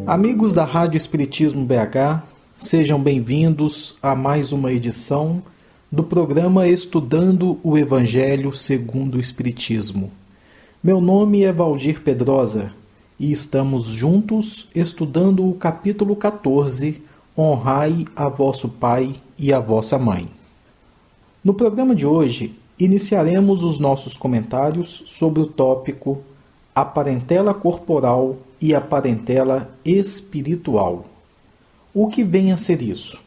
Amigos da Rádio Espiritismo BH, sejam bem-vindos a mais uma edição do programa Estudando o Evangelho segundo o Espiritismo. Meu nome é Valdir Pedrosa e estamos juntos estudando o capítulo 14, Honrai a vosso pai e a vossa mãe. No programa de hoje, iniciaremos os nossos comentários sobre o tópico A parentela corporal e a parentela espiritual. O que vem a ser isso?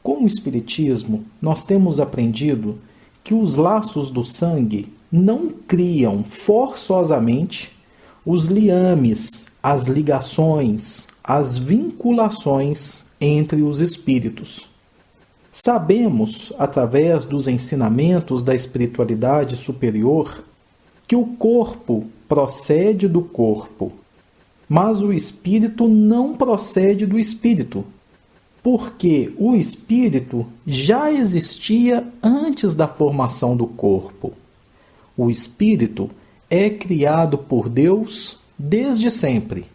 Com o Espiritismo, nós temos aprendido que os laços do sangue não criam forçosamente os liames, as ligações, as vinculações entre os espíritos. Sabemos, através dos ensinamentos da espiritualidade superior, que o corpo procede do corpo, mas o espírito não procede do espírito, porque o espírito já existia antes da formação do corpo. O espírito é criado por Deus desde sempre,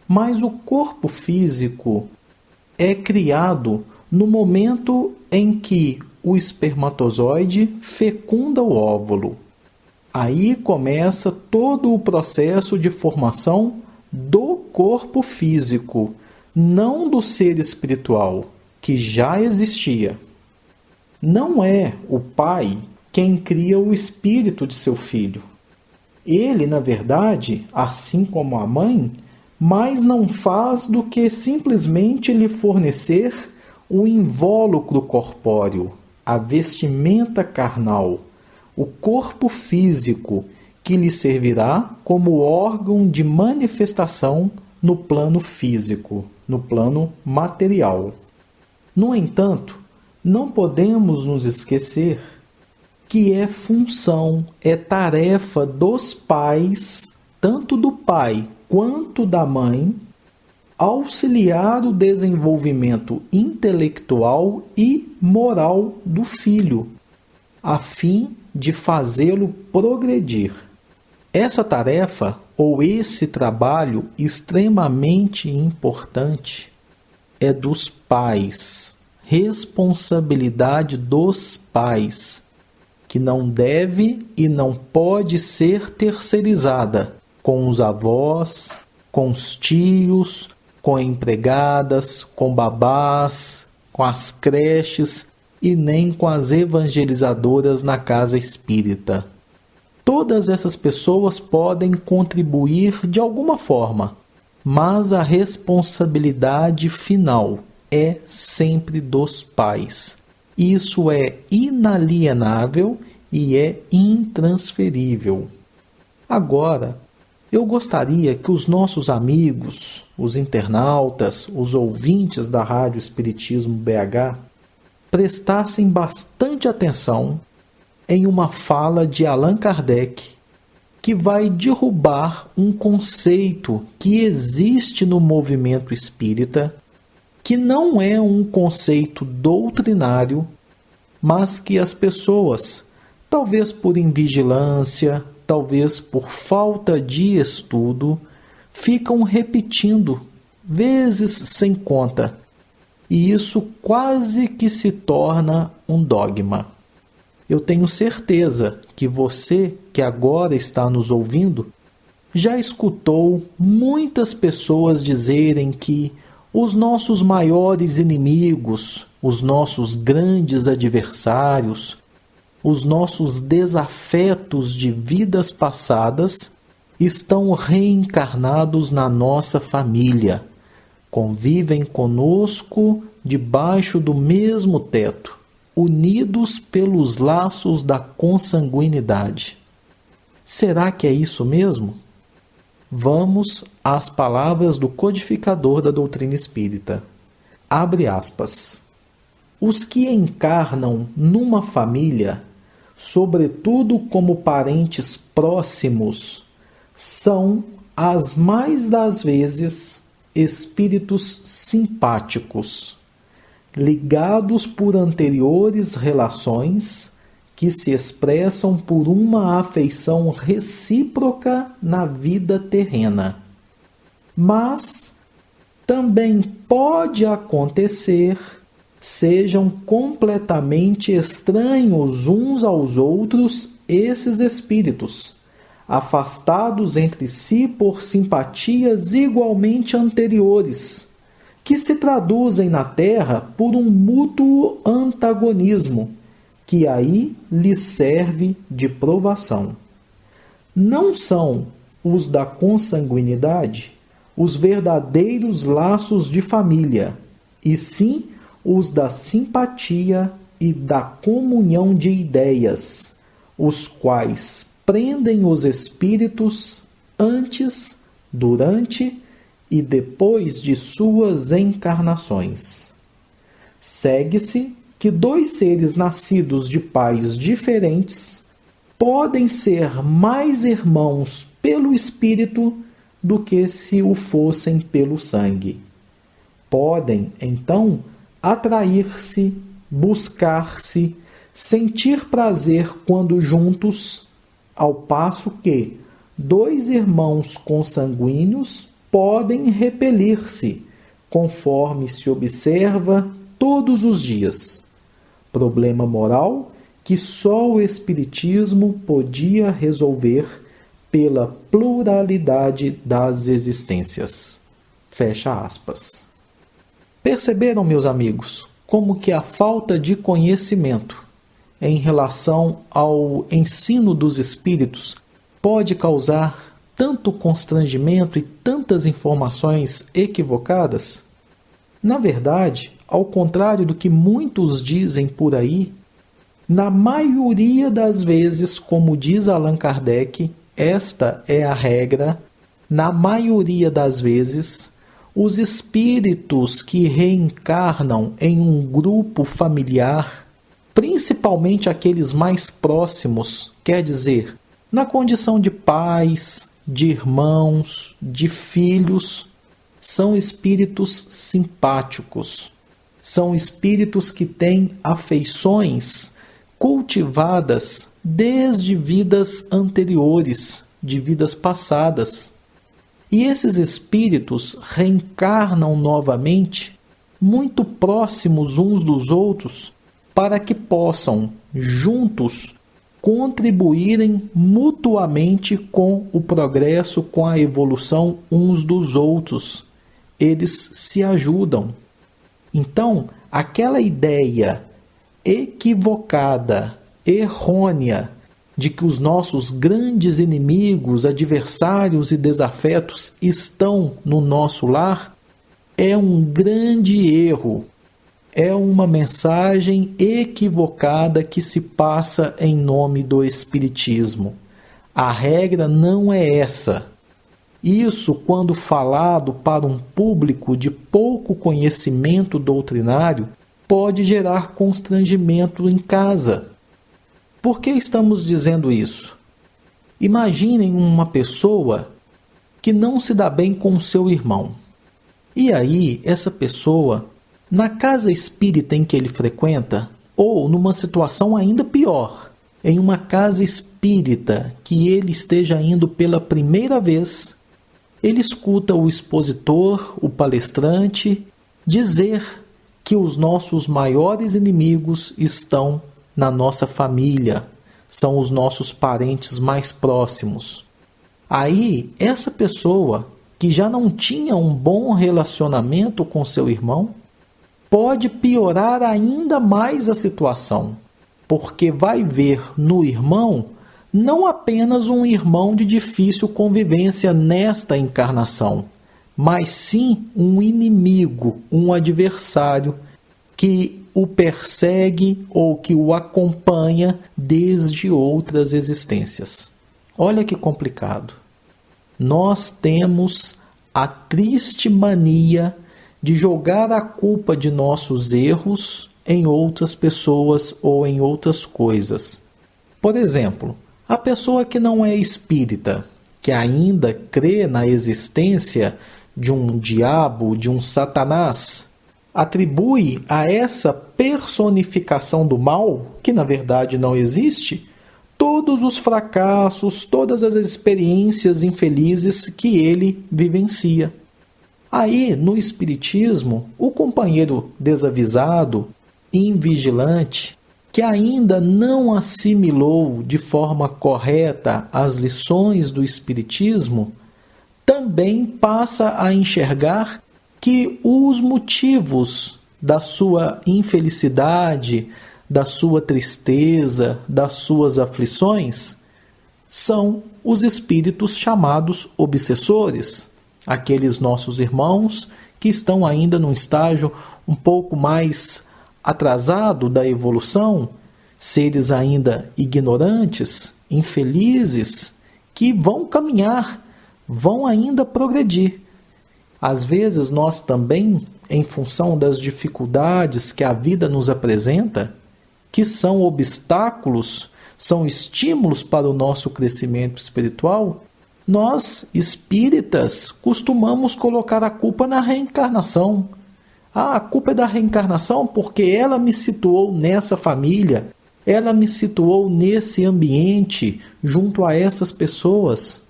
mas o corpo físico é criado no momento em que o espermatozoide fecunda o óvulo. Aí começa todo o processo de formação do corpo físico, não do ser espiritual, que já existia. Não é o pai quem cria o espírito de seu filho. Ele, na verdade, assim como a mãe, mais não faz do que simplesmente lhe fornecer o invólucro corpóreo, a vestimenta carnal, o corpo físico, que lhe servirá como órgão de manifestação no plano físico, no plano material. No entanto, não podemos nos esquecer que é função, é tarefa dos pais, tanto do pai quanto da mãe, auxiliar o desenvolvimento intelectual e moral do filho, a fim de fazê-lo progredir. Essa tarefa, ou esse trabalho extremamente importante, é dos pais, responsabilidade dos pais, que não deve e não pode ser terceirizada com os avós, com os tios, com empregadas, com babás, com as creches e nem com as evangelizadoras na casa espírita. Todas essas pessoas podem contribuir de alguma forma, mas a responsabilidade final é sempre dos pais. Isso é inalienável e é intransferível. Agora, eu gostaria que os nossos amigos, os internautas, os ouvintes da Rádio Espiritismo BH, prestassem bastante atenção em uma fala de Allan Kardec, que vai derrubar um conceito que existe no movimento espírita, que não é um conceito doutrinário, mas que as pessoas, talvez por invigilância, talvez por falta de estudo, ficam repetindo, vezes sem conta, e isso quase que se torna um dogma. Eu tenho certeza que você, que agora está nos ouvindo, já escutou muitas pessoas dizerem que os nossos maiores inimigos, os nossos grandes adversários, os nossos desafetos de vidas passadas estão reencarnados na nossa família, convivem conosco debaixo do mesmo teto, unidos pelos laços da consanguinidade. Será que é isso mesmo? Vamos às palavras do codificador da doutrina espírita. Abre aspas. Os que encarnam numa família, sobretudo como parentes próximos, são, as mais das vezes, espíritos simpáticos, ligados por anteriores relações que se expressam por uma afeição recíproca na vida terrena. Mas também pode acontecer sejam completamente estranhos uns aos outros esses espíritos, afastados entre si por simpatias igualmente anteriores, que se traduzem na Terra por um mútuo antagonismo, que aí lhes serve de provação. Não são os da consanguinidade os verdadeiros laços de família, e sim os da simpatia e da comunhão de ideias, os quais prendem os espíritos antes, durante e depois de suas encarnações. Segue-se que dois seres nascidos de pais diferentes podem ser mais irmãos pelo espírito do que se o fossem pelo sangue. Podem, então, atrair-se, buscar-se, sentir prazer quando juntos, ao passo que dois irmãos consanguíneos podem repelir-se, conforme se observa todos os dias. Problema moral que só o Espiritismo podia resolver pela pluralidade das existências. Fecha aspas. Perceberam, meus amigos, como que a falta de conhecimento em relação ao ensino dos espíritos pode causar tanto constrangimento e tantas informações equivocadas? Na verdade, ao contrário do que muitos dizem por aí, na maioria das vezes, como diz Allan Kardec, esta é a regra, na maioria das vezes, os espíritos que reencarnam em um grupo familiar, principalmente aqueles mais próximos, quer dizer, na condição de pais, de irmãos, de filhos, são espíritos simpáticos, são espíritos que têm afeições cultivadas desde vidas anteriores, de vidas passadas. E esses espíritos reencarnam novamente, muito próximos uns dos outros, para que possam, juntos, contribuírem mutuamente com o progresso, com a evolução uns dos outros. Eles se ajudam. Então, aquela ideia equivocada, errônea, de que os nossos grandes inimigos, adversários e desafetos estão no nosso lar, é um grande erro. É uma mensagem equivocada que se passa em nome do Espiritismo. A regra não é essa. Isso, quando falado para um público de pouco conhecimento doutrinário, pode gerar constrangimento em casa. Por que estamos dizendo isso? Imaginem uma pessoa que não se dá bem com o seu irmão. E aí, essa pessoa, na casa espírita em que ele frequenta, ou numa situação ainda pior, em uma casa espírita que ele esteja indo pela primeira vez, ele escuta o expositor, o palestrante, dizer que os nossos maiores inimigos estão na nossa família, são os nossos parentes mais próximos. Aí, essa pessoa, que já não tinha um bom relacionamento com seu irmão, pode piorar ainda mais a situação, porque vai ver no irmão não apenas um irmão de difícil convivência nesta encarnação, mas sim um inimigo, um adversário que o persegue ou que o acompanha desde outras existências. Olha que complicado. Nós temos a triste mania de jogar a culpa de nossos erros em outras pessoas ou em outras coisas. Por exemplo, a pessoa que não é espírita, que ainda crê na existência de um diabo, de um Satanás, atribui a essa personificação do mal, que na verdade não existe, todos os fracassos, todas as experiências infelizes que ele vivencia. Aí, no Espiritismo, o companheiro desavisado, invigilante, que ainda não assimilou de forma correta as lições do Espiritismo, também passa a enxergar que os motivos da sua infelicidade, da sua tristeza, das suas aflições, são os espíritos chamados obsessores, aqueles nossos irmãos que estão ainda num estágio um pouco mais atrasado da evolução, seres ainda ignorantes, infelizes, que vão caminhar, vão ainda progredir. Às vezes nós também, em função das dificuldades que a vida nos apresenta, que são obstáculos, são estímulos para o nosso crescimento espiritual, nós, espíritas, costumamos colocar a culpa na reencarnação. A culpa é da reencarnação porque ela me situou nessa família, ela me situou nesse ambiente, junto a essas pessoas.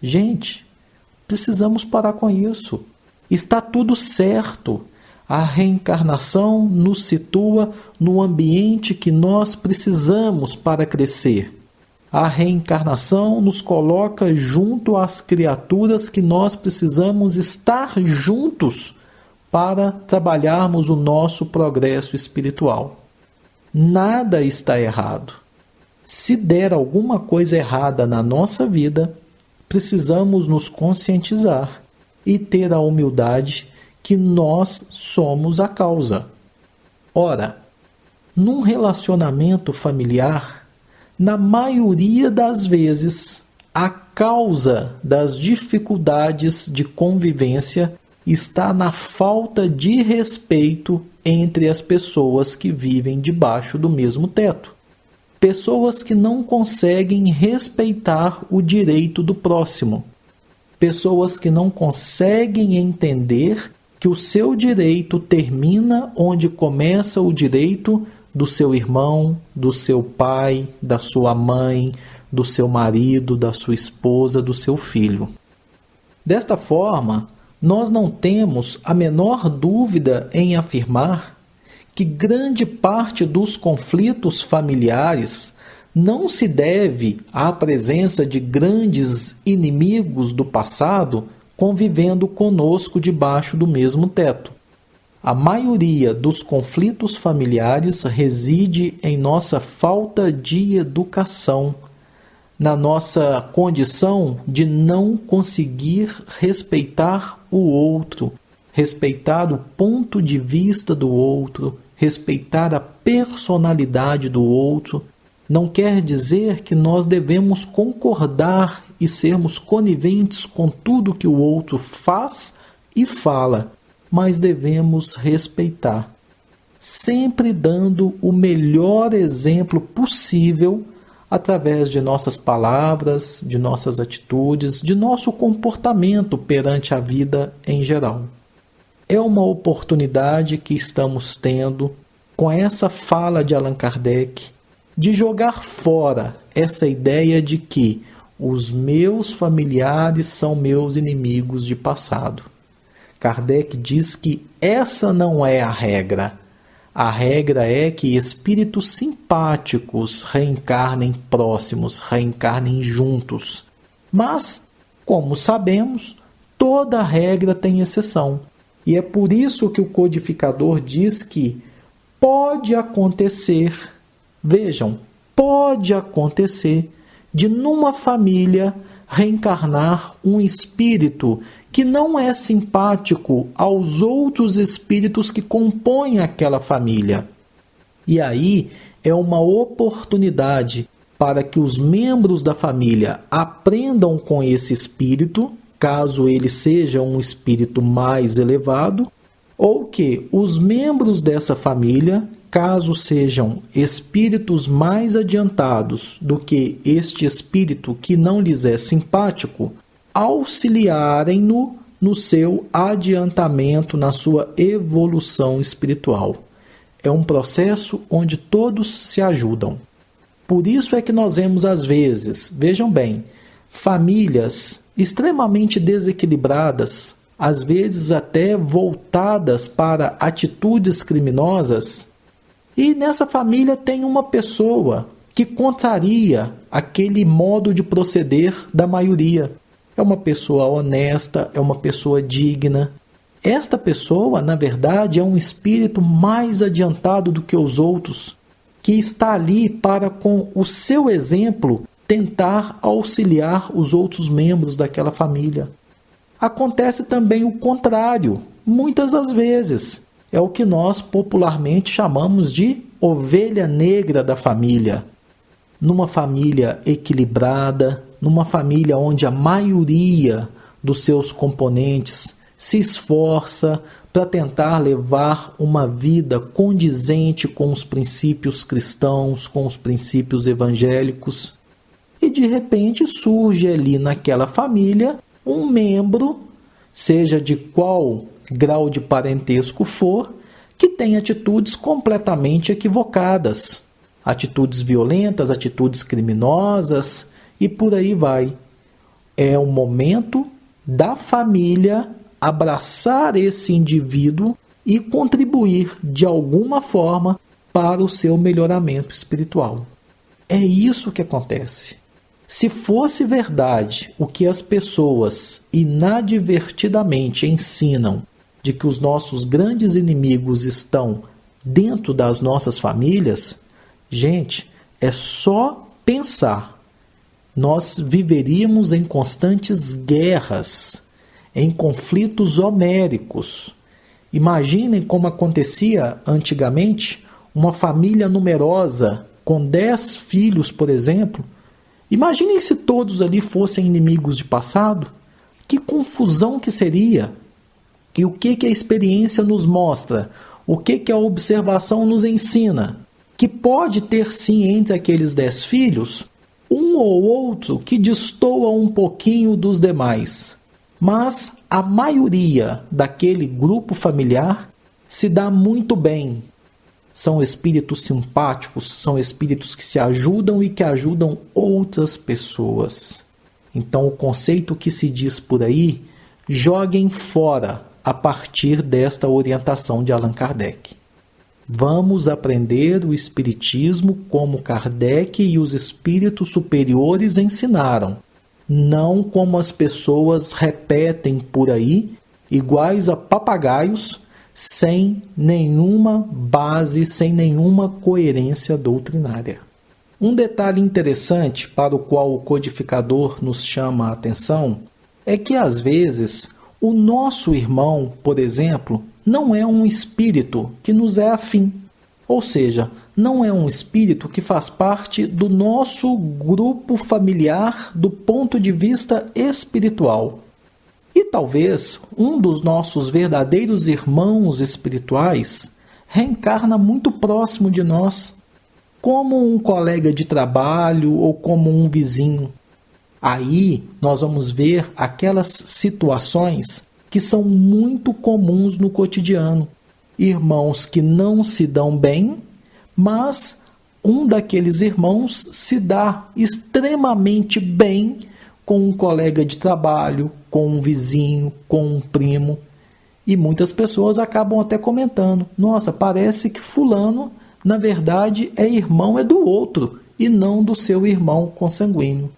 Gente, precisamos parar com isso. Está tudo certo. A reencarnação nos situa no ambiente que nós precisamos para crescer. A reencarnação nos coloca junto às criaturas que nós precisamos estar juntos para trabalharmos o nosso progresso espiritual. Nada está errado. Se der alguma coisa errada na nossa vida, precisamos nos conscientizar e ter a humildade que nós somos a causa. Ora, num relacionamento familiar, na maioria das vezes, a causa das dificuldades de convivência está na falta de respeito entre as pessoas que vivem debaixo do mesmo teto. Pessoas que não conseguem respeitar o direito do próximo. Pessoas que não conseguem entender que o seu direito termina onde começa o direito do seu irmão, do seu pai, da sua mãe, do seu marido, da sua esposa, do seu filho. Desta forma, nós não temos a menor dúvida em afirmar que grande parte dos conflitos familiares não se deve à presença de grandes inimigos do passado convivendo conosco debaixo do mesmo teto. A maioria dos conflitos familiares reside em nossa falta de educação, na nossa condição de não conseguir respeitar o outro, respeitar o ponto de vista do outro, respeitar a personalidade do outro. Não quer dizer que nós devemos concordar e sermos coniventes com tudo que o outro faz e fala, mas devemos respeitar, sempre dando o melhor exemplo possível através de nossas palavras, de nossas atitudes, de nosso comportamento perante a vida em geral. É uma oportunidade que estamos tendo com essa fala de Allan Kardec de jogar fora essa ideia de que os meus familiares são meus inimigos de passado. Kardec diz que essa não é a regra. A regra é que espíritos simpáticos reencarnem próximos, reencarnem juntos. Mas, como sabemos, toda regra tem exceção. E é por isso que o codificador diz que pode acontecer, vejam, pode acontecer de numa família reencarnar um espírito que não é simpático aos outros espíritos que compõem aquela família. E aí é uma oportunidade para que os membros da família aprendam com esse espírito, caso ele seja um espírito mais elevado, ou que os membros dessa família, caso sejam espíritos mais adiantados do que este espírito que não lhes é simpático, auxiliarem-no no seu adiantamento, na sua evolução espiritual. É um processo onde todos se ajudam. Por isso é que nós vemos às vezes, vejam bem, famílias extremamente desequilibradas, às vezes até voltadas para atitudes criminosas, e nessa família tem uma pessoa que contraria aquele modo de proceder da maioria. É uma pessoa honesta, é uma pessoa digna. Esta pessoa, na verdade, é um espírito mais adiantado do que os outros, que está ali para, com o seu exemplo, tentar auxiliar os outros membros daquela família. Acontece também o contrário, muitas das vezes. É o que nós popularmente chamamos de ovelha negra da família. Numa família equilibrada, numa família onde a maioria dos seus componentes se esforça para tentar levar uma vida condizente com os princípios cristãos, com os princípios evangélicos. E de repente surge ali naquela família um membro, seja de qual grau de parentesco for, que tem atitudes completamente equivocadas. Atitudes violentas, atitudes criminosas e por aí vai. É o momento da família abraçar esse indivíduo e contribuir de alguma forma para o seu melhoramento espiritual. É isso que acontece. Se fosse verdade o que as pessoas inadvertidamente ensinam de que os nossos grandes inimigos estão dentro das nossas famílias, gente, é só pensar. Nós viveríamos em constantes guerras, em conflitos homéricos. Imaginem como acontecia antigamente uma família numerosa, com 10 filhos, por exemplo. Imaginem se todos ali fossem inimigos de passado. Que confusão que seria! E o que a experiência nos mostra? O que a observação nos ensina? Que pode ter sim entre aqueles 10 filhos, um ou outro que destoa um pouquinho dos demais. Mas a maioria daquele grupo familiar se dá muito bem. São espíritos simpáticos, são espíritos que se ajudam e que ajudam outras pessoas. Então o conceito que se diz por aí, joguem fora a partir desta orientação de Allan Kardec. Vamos aprender o Espiritismo como Kardec e os espíritos superiores ensinaram, não como as pessoas repetem por aí, iguais a papagaios, sem nenhuma base, sem nenhuma coerência doutrinária. Um detalhe interessante para o qual o codificador nos chama a atenção é que, às vezes, o nosso irmão, por exemplo, não é um espírito que nos é afim, ou seja, não é um espírito que faz parte do nosso grupo familiar do ponto de vista espiritual. E talvez um dos nossos verdadeiros irmãos espirituais reencarna muito próximo de nós, como um colega de trabalho ou como um vizinho. Aí nós vamos ver aquelas situações que são muito comuns no cotidiano. Irmãos que não se dão bem, mas um daqueles irmãos se dá extremamente bem com um colega de trabalho, com um vizinho, com um primo. E muitas pessoas acabam até comentando: nossa, parece que fulano, na verdade, é irmão do outro e não do seu irmão consanguíneo.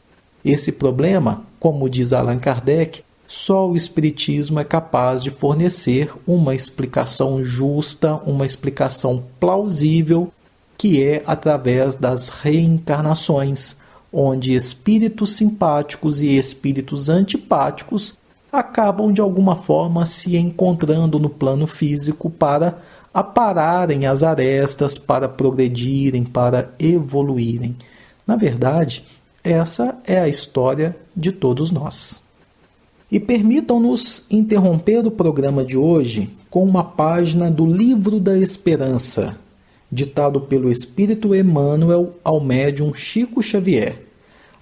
Esse problema, como diz Allan Kardec, só o Espiritismo é capaz de fornecer uma explicação justa, uma explicação plausível, que é através das reencarnações, onde espíritos simpáticos e espíritos antipáticos acabam de alguma forma se encontrando no plano físico para apararem as arestas, para progredirem, para evoluírem. Na verdade, essa é a história de todos nós. E permitam-nos interromper o programa de hoje com uma página do Livro da Esperança, ditado pelo Espírito Emmanuel ao médium Chico Xavier.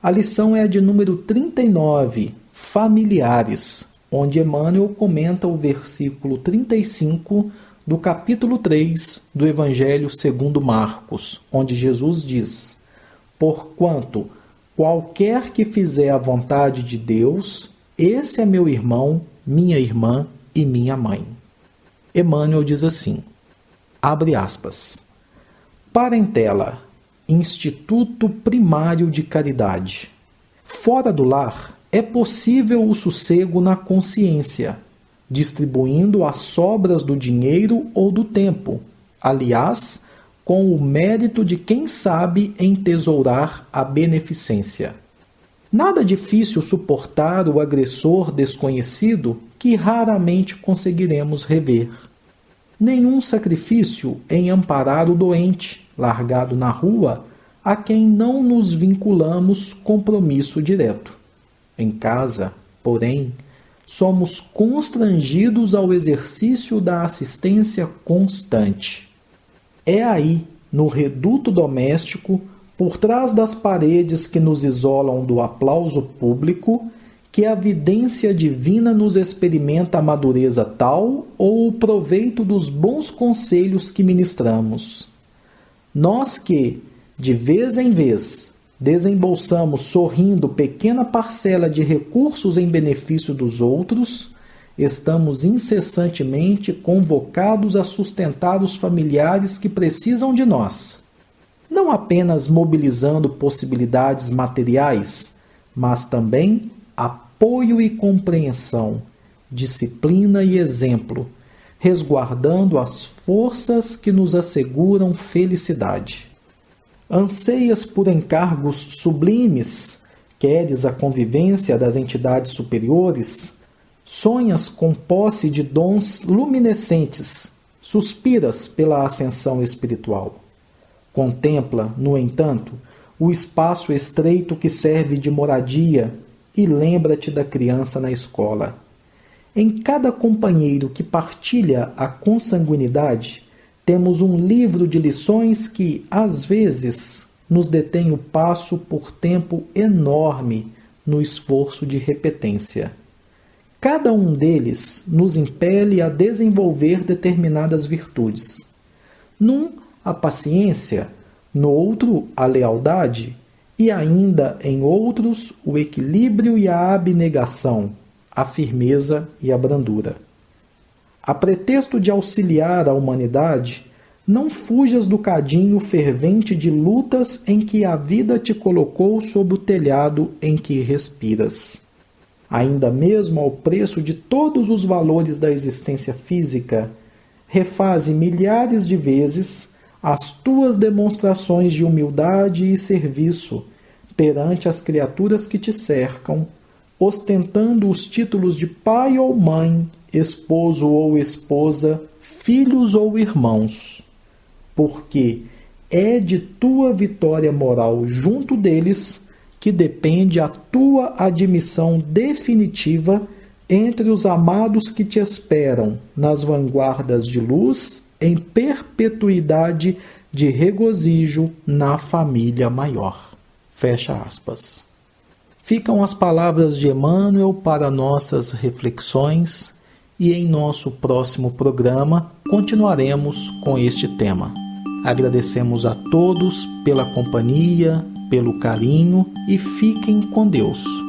A lição é a de número 39, Familiares, onde Emmanuel comenta o versículo 35 do capítulo 3 do Evangelho segundo Marcos, onde Jesus diz: porquanto qualquer que fizer a vontade de Deus, esse é meu irmão, minha irmã e minha mãe. Emmanuel diz assim, abre aspas, parentela, Instituto Primário de Caridade. Fora do lar, é possível o sossego na consciência, distribuindo as sobras do dinheiro ou do tempo, aliás, com o mérito de quem sabe entesourar a beneficência. Nada difícil suportar o agressor desconhecido que raramente conseguiremos rever. Nenhum sacrifício em amparar o doente, largado na rua, a quem não nos vinculamos compromisso direto. Em casa, porém, somos constrangidos ao exercício da assistência constante. É aí, no reduto doméstico, por trás das paredes que nos isolam do aplauso público, que a vidência divina nos experimenta a madureza tal ou o proveito dos bons conselhos que ministramos. Nós que, de vez em vez, desembolsamos sorrindo pequena parcela de recursos em benefício dos outros, estamos incessantemente convocados a sustentar os familiares que precisam de nós, não apenas mobilizando possibilidades materiais, mas também apoio e compreensão, disciplina e exemplo, resguardando as forças que nos asseguram felicidade. Anseias por encargos sublimes, queres a convivência das entidades superiores, sonhas com posse de dons luminescentes, suspiras pela ascensão espiritual. Contempla, no entanto, o espaço estreito que serve de moradia e lembra-te da criança na escola. Em cada companheiro que partilha a consanguinidade, temos um livro de lições que, às vezes, nos detém o passo por tempo enorme no esforço de repetência. Cada um deles nos impele a desenvolver determinadas virtudes. Num, a paciência, no outro, a lealdade, e ainda em outros, o equilíbrio e a abnegação, a firmeza e a brandura. A pretexto de auxiliar a humanidade, não fujas do cadinho fervente de lutas em que a vida te colocou sob o telhado em que respiras. Ainda mesmo ao preço de todos os valores da existência física, refaze milhares de vezes as tuas demonstrações de humildade e serviço perante as criaturas que te cercam, ostentando os títulos de pai ou mãe, esposo ou esposa, filhos ou irmãos, porque é de tua vitória moral junto deles que depende a tua admissão definitiva entre os amados que te esperam nas vanguardas de luz em perpetuidade de regozijo na família maior. Fecha aspas. Ficam as palavras de Emmanuel para nossas reflexões e em nosso próximo programa continuaremos com este tema. Agradecemos a todos pela companhia, pelo carinho e fiquem com Deus.